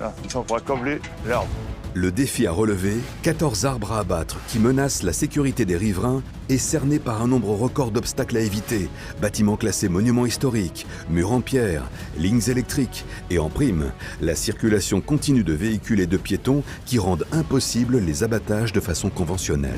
Là, on pourra combler l'herbe. Le défi à relever, 14 arbres à abattre qui menacent la sécurité des riverains est cerné par un nombre record d'obstacles à éviter. Bâtiments classés monuments historiques, murs en pierre, lignes électriques et en prime, la circulation continue de véhicules et de piétons qui rendent impossibles les abattages de façon conventionnelle.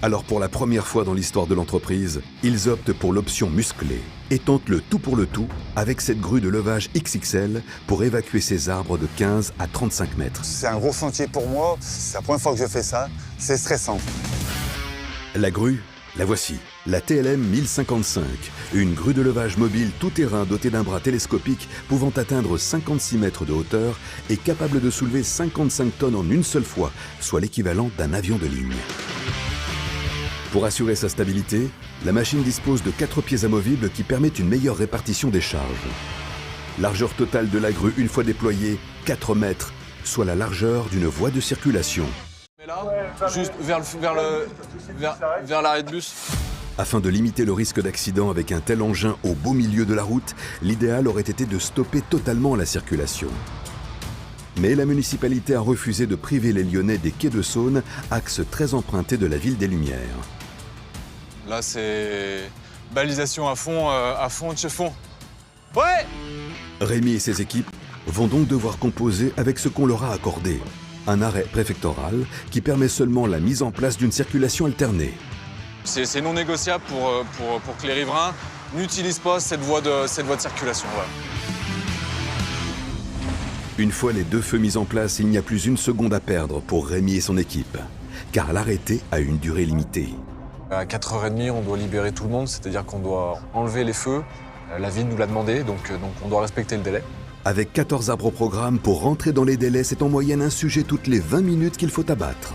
Alors pour la première fois dans l'histoire de l'entreprise, ils optent pour l'option musclée et tentent le tout pour le tout avec cette grue de levage XXL pour évacuer ces arbres de 15 à 35 mètres. C'est un gros chantier pour moi, c'est la première fois que je fais ça, c'est stressant. La grue, la voici, la TLM 1055, une grue de levage mobile tout-terrain dotée d'un bras télescopique pouvant atteindre 56 mètres de hauteur et capable de soulever 55 tonnes en une seule fois, soit l'équivalent d'un avion de ligne. Pour assurer sa stabilité, la machine dispose de 4 pieds amovibles qui permettent une meilleure répartition des charges. Largeur totale de la grue une fois déployée, 4 mètres, soit la largeur d'une voie de circulation. Mais là, juste vers l'arrêt de bus. Afin de limiter le risque d'accident avec un tel engin au beau milieu de la route, l'idéal aurait été de stopper totalement la circulation. Mais la municipalité a refusé de priver les Lyonnais des quais de Saône, axe très emprunté de la ville des Lumières. Là, c'est balisation à fond de chez fond. Ouais! Rémi et ses équipes vont donc devoir composer avec ce qu'on leur a accordé. Un arrêt préfectoral qui permet seulement la mise en place d'une circulation alternée. C'est non négociable pour que les riverains n'utilisent pas cette voie de circulation. Ouais. Une fois les 2 feux mis en place, il n'y a plus une seconde à perdre pour Rémi et son équipe, car l'arrêté a une durée limitée. À 4h30, on doit libérer tout le monde, c'est-à-dire qu'on doit enlever les feux. La ville nous l'a demandé, donc on doit respecter le délai. Avec 14 arbres au programme, pour rentrer dans les délais, c'est en moyenne un sujet toutes les 20 minutes qu'il faut abattre.